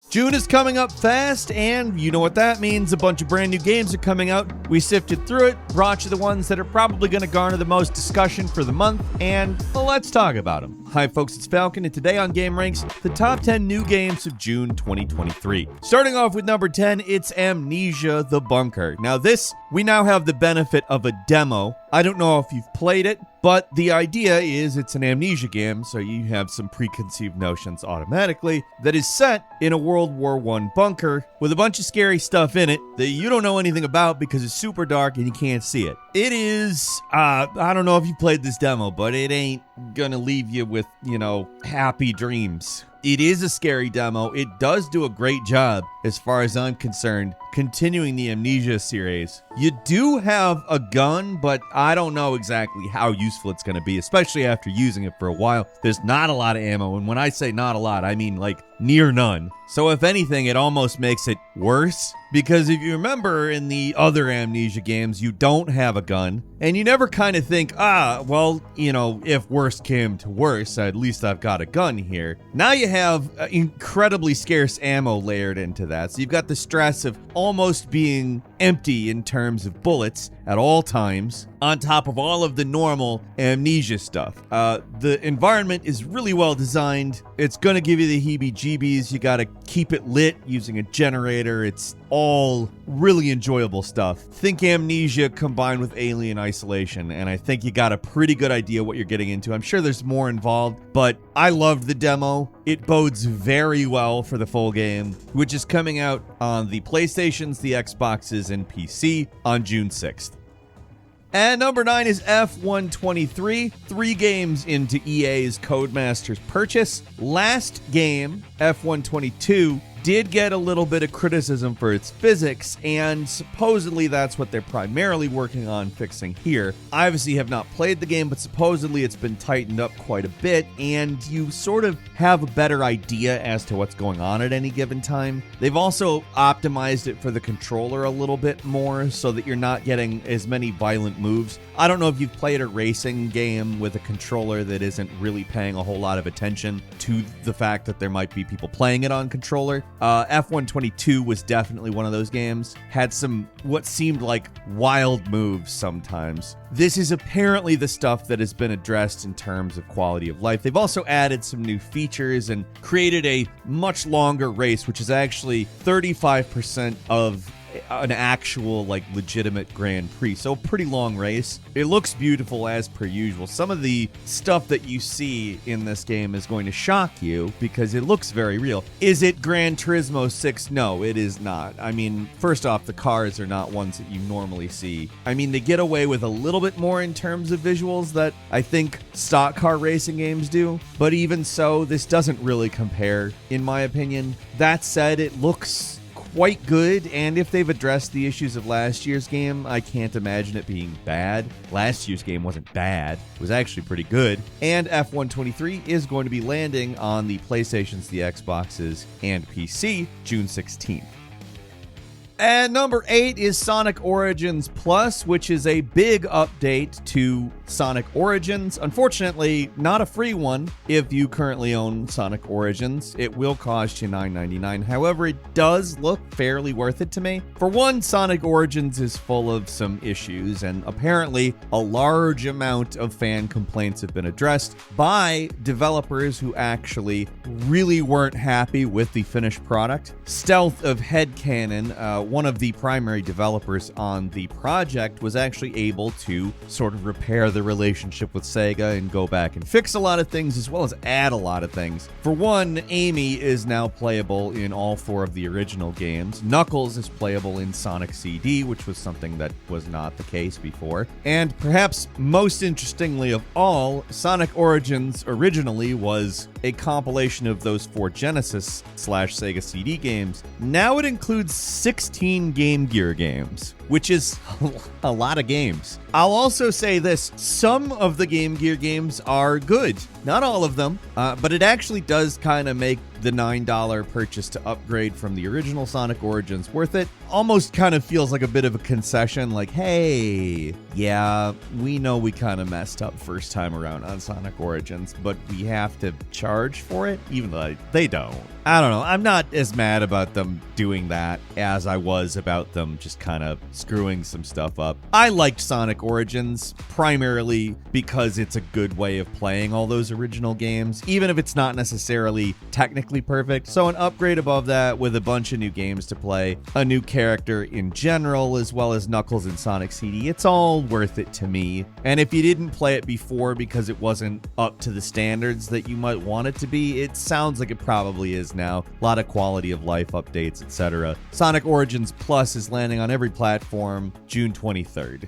June is coming up fast, and you know what that means. A bunch of brand new games are coming out. We sifted through it, brought you the ones that are probably going to garner the most discussion for the month, and well, let's talk about them. Hi folks, it's Falcon, and today on gameranx, the top 10 new games of June 2023. Starting off with number 10, it's Amnesia: The Bunker. Now this, we now have the benefit of a demo. I don't know if you've played it, but the idea is it's an Amnesia game, so you have some preconceived notions automatically, that is set in a World War I bunker with a bunch of scary stuff in it that you don't know anything about because it's super dark and you can't see it. It is, I don't know if you played this demo, but it ain't gonna leave you with, happy dreams. It is a scary demo. It does do a great job, as far as I'm concerned, continuing the Amnesia series. You do have a gun, but I don't know exactly how useful it's going to be, especially after using it for a while. There's not a lot of ammo, and when I say not a lot, I mean like near none. So if anything, it almost makes it worse, because if you remember in the other Amnesia games, you don't have a gun, and you never kind of think, if worst came to worst, at least I've got a gun here. Now you have incredibly scarce ammo layered into that, so you've got the stress of almost being empty in terms of bullets at all times, on top of all of the normal Amnesia stuff. The environment is really well designed. It's going to give you the heebie-jeebies. You got to keep it lit using a generator. It's all really enjoyable stuff. Think Amnesia combined with Alien Isolation, and I think you got a pretty good idea what you're getting into. I'm sure there's more involved, but I loved the demo. It bodes very well for the full game, which is coming out on the PlayStations, the Xboxes, and PC on June 6th. And number 9 is F123, 3 games into EA's Codemasters purchase. Last game, F122, did get a little bit of criticism for its physics, and supposedly that's what they're primarily working on fixing here. I obviously have not played the game, but supposedly it's been tightened up quite a bit, and you sort of have a better idea as to what's going on at any given time. They've also optimized it for the controller a little bit more so that you're not getting as many violent moves. I don't know if you've played a racing game with a controller that isn't really paying a whole lot of attention to the fact that there might be people playing it on controller. F122 was definitely one of those games. Had some what seemed like wild moves sometimes. This is apparently the stuff that has been addressed in terms of quality of life. They've also added some new features and created a much longer race, which is actually 35% of an actual legitimate Grand Prix. So a pretty long race. It looks beautiful as per usual. Some of the stuff that you see in this game is going to shock you because it looks very real. Is it Gran Turismo 6? No, it is not. I mean, first off, the cars are not ones that you normally see. I mean, they get away with a little bit more in terms of visuals that I think stock car racing games do, but even so, this doesn't really compare, in my opinion. That said, it looks quite good, and if they've addressed the issues of last year's game, I can't imagine it being bad. Last year's game wasn't bad. It was actually pretty good. And F123 is going to be landing on the PlayStations, the Xboxes, and PC June 16th. And number 8 is Sonic Origins Plus, which is a big update to Sonic Origins. Unfortunately, not a free one if you currently own Sonic Origins. It will cost you $9.99. However, it does look fairly worth it to me. For one, Sonic Origins is full of some issues, and apparently a large amount of fan complaints have been addressed by developers who actually really weren't happy with the finished product. Stealth of Headcanon, one of the primary developers on the project, was actually able to sort of repair the relationship with Sega and go back and fix a lot of things as well as add a lot of things. For one, Amy is now playable in all 4 of the original games. Knuckles is playable in Sonic CD, which was something that was not the case before. And perhaps most interestingly of all, Sonic Origins originally was a compilation of those 4 Genesis/Sega CD games. Now it includes 16 Game Gear games, which is a lot of games. I'll also say this, some of the Game Gear games are good. Not all of them, but it actually does kind of make the $9 purchase to upgrade from the original Sonic Origins worth it. Almost kind of feels like a bit of a concession, like, hey, Yeah, we know we kind of messed up first time around on Sonic Origins, but we have to charge for it, even though they don't. I don't know. I'm not as mad about them doing that as I was about them just kind of screwing some stuff up. I liked Sonic Origins primarily because it's a good way of playing all those original games, even if it's not necessarily technically perfect. So an upgrade above that with a bunch of new games to play, a new character in general, as well as Knuckles and Sonic CD, it's all worth it to me. And if you didn't play it before because it wasn't up to the standards that you might want it to be, it sounds like it probably is now. A lot of quality of life updates, etc. Sonic Origins Plus is landing on every platform June 23rd.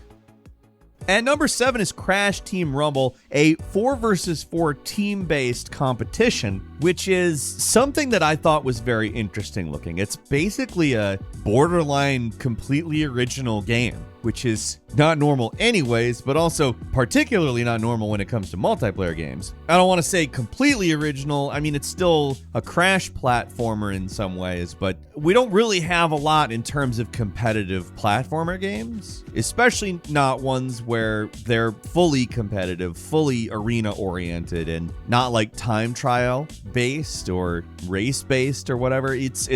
At number 7 is Crash Team Rumble, a 4 versus 4 team-based competition, which is something that I thought was very interesting looking. It's basically a borderline completely original game, which is not normal anyways, but also particularly not normal when it comes to multiplayer games. I don't want to say completely original. I mean, it's still a Crash platformer in some ways, but we don't really have a lot in terms of competitive platformer games, especially not ones where they're fully competitive, fully arena-oriented, and not like time trial-based or race-based or whatever. It's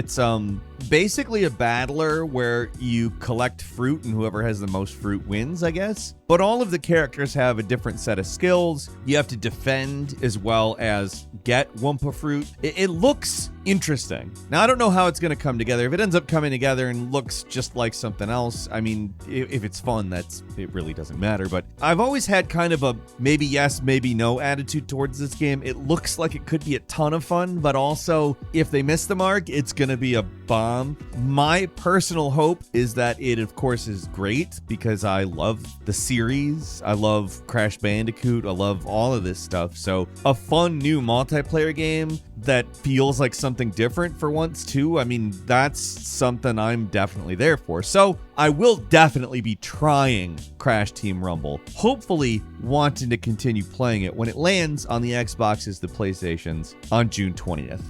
basically a battler where you collect fruit and whoever has the most fruit wins, I guess. But all of the characters have a different set of skills. You have to defend as well as get Wumpa fruit. It looks interesting. Now, I don't know how it's going to come together. If it ends up coming together and looks just like something else, I mean, if it's fun, it really doesn't matter. But I've always had kind of a maybe yes, maybe no attitude towards this game. It looks like it could be a ton of fun, but also if they miss the mark, it's going to be a bomb. My personal hope is that it, of course, is great because I love the series. I love Crash Bandicoot. I love all of this stuff. So a fun new multiplayer game that feels like something different for once too. I mean, that's something I'm definitely there for. So I will definitely be trying Crash Team Rumble, hopefully wanting to continue playing it when it lands on the Xboxes, the PlayStations on June 20th.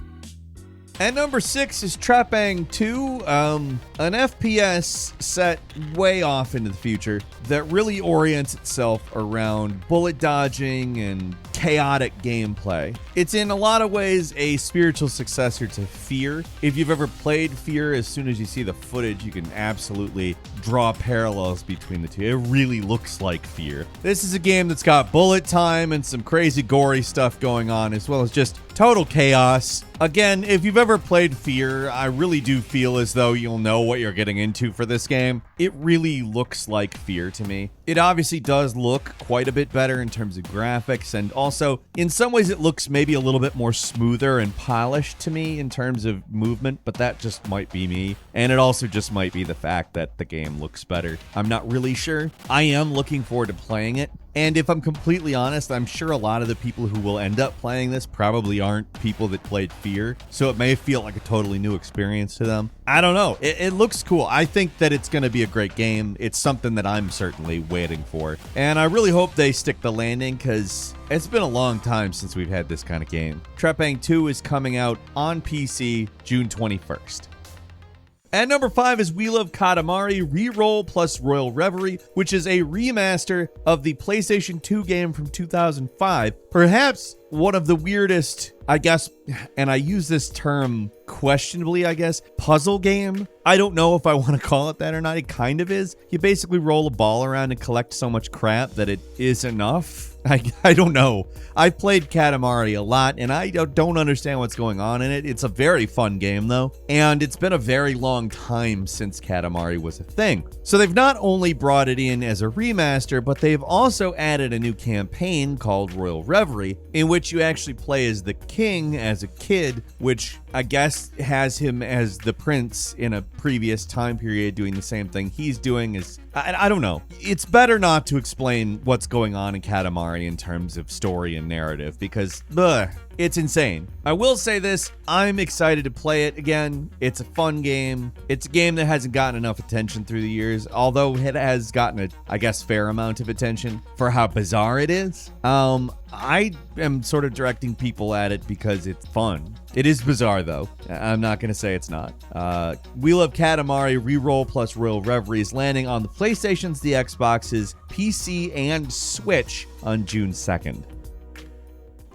At number 6 is Trapang 2, an FPS set way off into the future that really orients itself around bullet dodging and chaotic gameplay. It's in a lot of ways a spiritual successor to Fear. If you've ever played Fear, as soon as you see the footage, you can absolutely draw parallels between the two. It really looks like Fear. This is a game that's got bullet time and some crazy gory stuff going on, as well as just total chaos. Again, if you've ever played Fear, I really do feel as though you'll know what you're getting into for this game. It really looks like Fear to me. It obviously does look quite a bit better in terms of graphics, and also in some ways it looks maybe a little bit more smoother and polished to me in terms of movement, but that just might be me. And it also just might be the fact that the game looks better. I'm not really sure. I am looking forward to playing it. And if I'm completely honest, I'm sure a lot of the people who will end up playing this probably aren't people that played Fear, so it may feel like a totally new experience to them. I don't know. It looks cool. I think that it's going to be a great game. It's something that I'm certainly waiting for. And I really hope they stick the landing because it's been a long time since we've had this kind of game. Trapang 2 is coming out on PC June 21st. At number 5 is We Love Katamari Reroll plus Royal Reverie, which is a remaster of the PlayStation 2 game from 2005. Perhaps one of the weirdest, I guess, and I use this term questionably, I guess, puzzle game. I don't know if I want to call it that or not. It kind of is. You basically roll a ball around and collect so much crap that it is enough. I don't know. I've played Katamari a lot, and I don't understand what's going on in it. It's a very fun game, though, and it's been a very long time since Katamari was a thing. So they've not only brought it in as a remaster, but they've also added a new campaign called Royal Reverie, in which you actually play as the king as a kid, which I guess has him as the prince in a previous time period doing the same thing he's doing. I don't know. It's better not to explain what's going on in Katamari in terms of story and narrative because It's insane. I will say this, I'm excited to play it again. It's a fun game. It's a game that hasn't gotten enough attention through the years, although it has gotten a, I guess, fair amount of attention for how bizarre it is. I am sort of directing people at it because it's fun. It is bizarre, though. I'm not going to say it's not. We Love Katamari Reroll plus Royal Reverie is landing on the PlayStations, the Xboxes, PC, and Switch on June 2nd.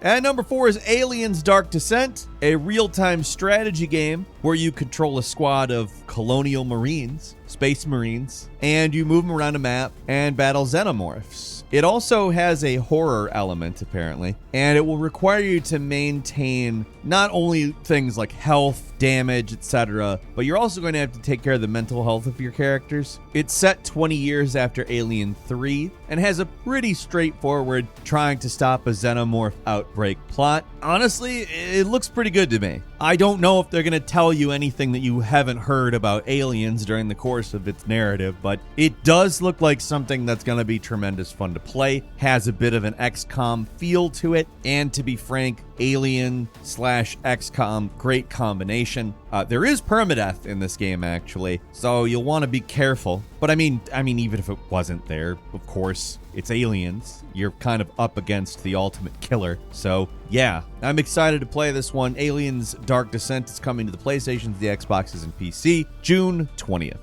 At number 4 is Aliens Dark Descent, a real-time strategy game where you control a squad of colonial marines, space marines, and you move them around a map and battle xenomorphs. It also has a horror element, apparently, and it will require you to maintain not only things like health, damage, etc., but you're also going to have to take care of the mental health of your characters. It's set 20 years after Alien 3 and has a pretty straightforward trying to stop a xenomorph outbreak plot. Honestly, it looks pretty good to me. I don't know if they're going to tell you anything that you haven't heard about aliens during the course of its narrative, but it does look like something that's going to be tremendous fun to play, has a bit of an XCOM feel to it, and to be frank, Alien/XCOM, great combination. There is permadeath in this game, actually, so you'll want to be careful. But I mean, even if it wasn't there, of course, it's Aliens. You're kind of up against the ultimate killer. So yeah, I'm excited to play this one. Aliens Dark Descent is coming to the PlayStations, the Xboxes, and PC, June 20th.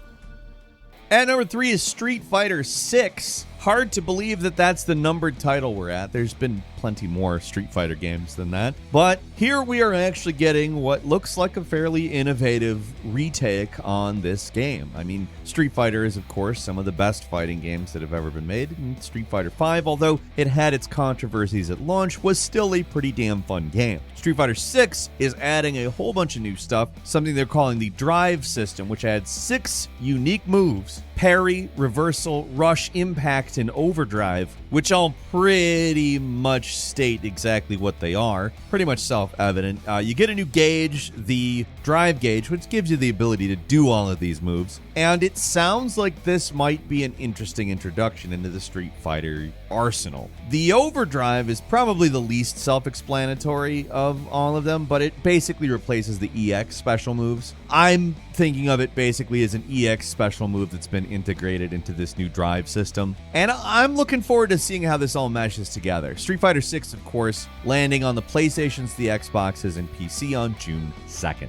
At number 3 is Street Fighter VI. Hard to believe that that's the numbered title we're at. There's been plenty more Street Fighter games than that. But here we are actually getting what looks like a fairly innovative retake on this game. I mean, Street Fighter is, of course, some of the best fighting games that have ever been made. And Street Fighter V, although it had its controversies at launch, was still a pretty damn fun game. Street Fighter VI is adding a whole bunch of new stuff, something they're calling the Drive system, which adds 6 unique moves: parry, reversal, rush, impact, and overdrive, which all pretty much state exactly what they are. Pretty much self-evident. You get a new gauge, the drive gauge, which gives you the ability to do all of these moves. And it sounds like this might be an interesting introduction into the Street Fighter arsenal. The overdrive is probably the least self-explanatory of all of them, but it basically replaces the EX special moves. I'm thinking of it basically as an EX special move that's been integrated into this new drive system. And I'm looking forward to seeing how this all meshes together. Street Fighter VI, of course, landing on the PlayStations, the Xboxes, and PC on June 2nd.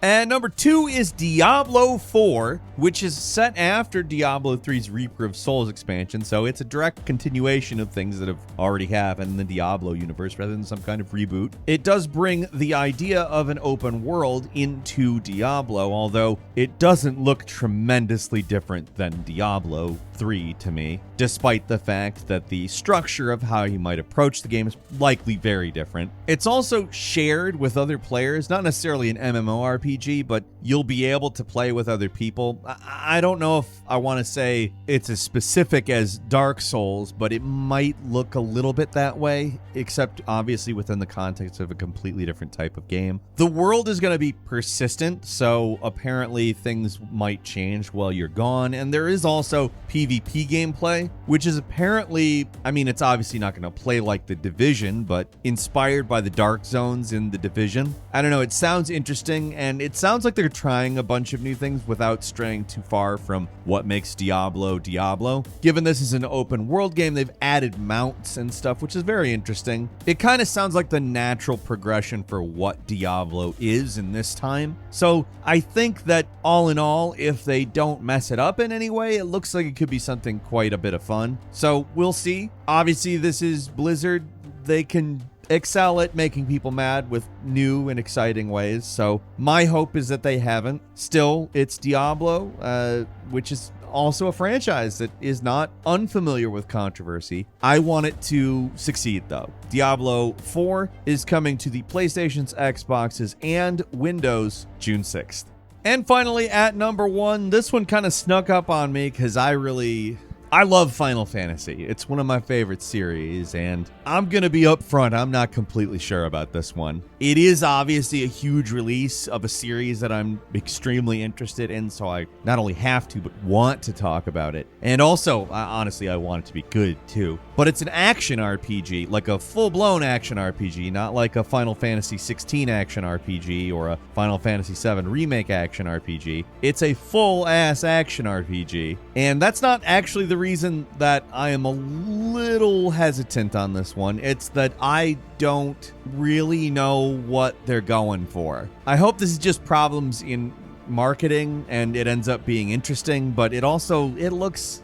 And number 2 is Diablo IV, which is set after Diablo 3's Reaper of Souls expansion, so it's a direct continuation of things that have already happened in the Diablo universe rather than some kind of reboot. It does bring the idea of an open world into Diablo, although it doesn't look tremendously different than Diablo 3 to me, despite the fact that the structure of how you might approach the game is likely very different. It's also shared with other players, not necessarily an MMORPG, but you'll be able to play with other people. I don't know if I want to say it's as specific as Dark Souls, but it might look a little bit that way, except obviously within the context of a completely different type of game. The world is going to be persistent, so apparently things might change while you're gone, and there is also PvP gameplay, which is apparently, I mean, it's obviously not going to play like The Division, but inspired by the dark zones in The Division. I don't know, it sounds interesting, and it sounds like they're trying a bunch of new things without straying too far from what makes Diablo Diablo. Given this is an open world game, they've added mounts and stuff, which is very interesting. It kind of sounds like the natural progression for what Diablo is in this time. So I think that all in all, if they don't mess it up in any way, it looks like it could be something quite a bit of fun. So we'll see. Obviously, this is Blizzard. They can excel at making people mad with new and exciting ways, so my hope is that they haven't. Still, it's Diablo, which is also a franchise that is not unfamiliar with controversy. I want it to succeed, though. Diablo 4 is coming to the PlayStations, Xboxes, and Windows June 6th. And finally, at number 1, this one kind of snuck up on me because I really I love Final Fantasy. It's one of my favorite series, and I'm going to be upfront. I'm not completely sure about this one. It is obviously a huge release of a series that I'm extremely interested in, so I not only have to, but want to talk about it. And also, honestly, I want it to be good, too. But it's an action RPG, like a full-blown action RPG, not like a Final Fantasy XVI action RPG or a Final Fantasy VII Remake action RPG. It's a full-ass action RPG. And that's not actually the reason that I am a little hesitant on this one. It's that I don't really know what they're going for. I hope this is just problems in marketing and it ends up being interesting, but it looks,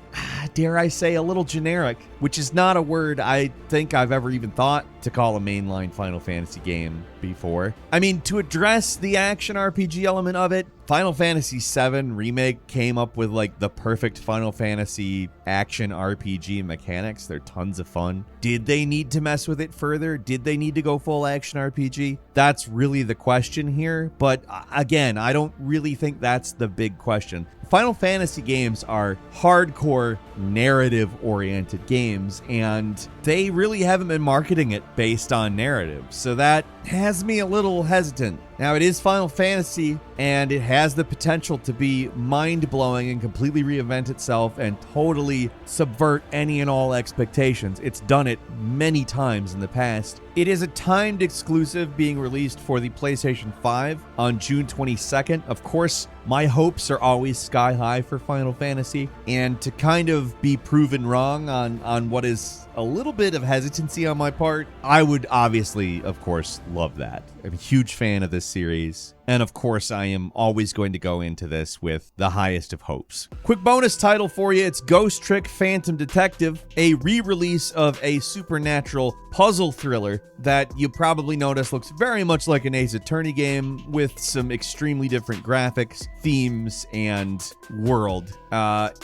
dare I say, a little generic, which is not a word I think I've ever even thought to call a mainline Final Fantasy game before. I mean, to address the action RPG element of it, Final Fantasy VII Remake came up with like the perfect Final Fantasy action RPG mechanics. They're tons of fun. Did they need to mess with it further? Did they need to go full action RPG? That's really the question here. But again, I don't really think that's the big question. Final Fantasy games are hardcore narrative-oriented games, and they really haven't been marketing it based on narrative. So that has me a little hesitant. Now, it is Final Fantasy, and it has the potential to be mind-blowing and completely reinvent itself and totally subvert any and all expectations. It's done it many times in the past. It is a timed exclusive being released for the PlayStation 5 on June 22nd. Of course, my hopes are always sky high for Final Fantasy, and to kind of be proven wrong on what is a little bit of hesitancy on my part, I would obviously, of course, love that. I'm a huge fan of this series, and of course, I am always going to go into this with the highest of hopes. Quick bonus title for you, it's Ghost Trick Phantom Detective, a re-release of a supernatural puzzle thriller that you probably notice looks very much like an Ace Attorney game with some extremely different graphics, themes, and world.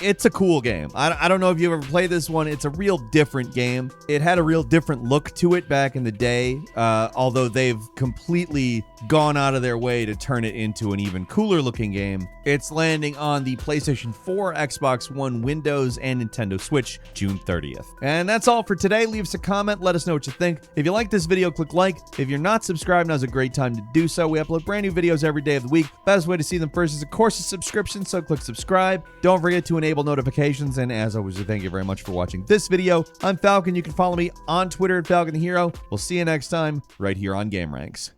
It's a cool game. I don't know if you've ever played this one. It's a real different game. It had a real different look to it back in the day, although they've completely gone out of their way to turn it into an even cooler looking game. It's landing on the PlayStation 4, Xbox One, Windows, and Nintendo Switch June 30th. And that's all for today. Leave us a comment. Let us know what you think. If you like this video, click like. If you're not subscribed, now's a great time to do so. We upload brand new videos every day of the week. Best way to see them first is, of course, a subscription, so click subscribe. Don't forget to enable notifications, and as always, thank you very much for watching this video. I'm Falcon. You can follow me on Twitter at Falcon the Hero. We'll see you next time right here on GameRanx.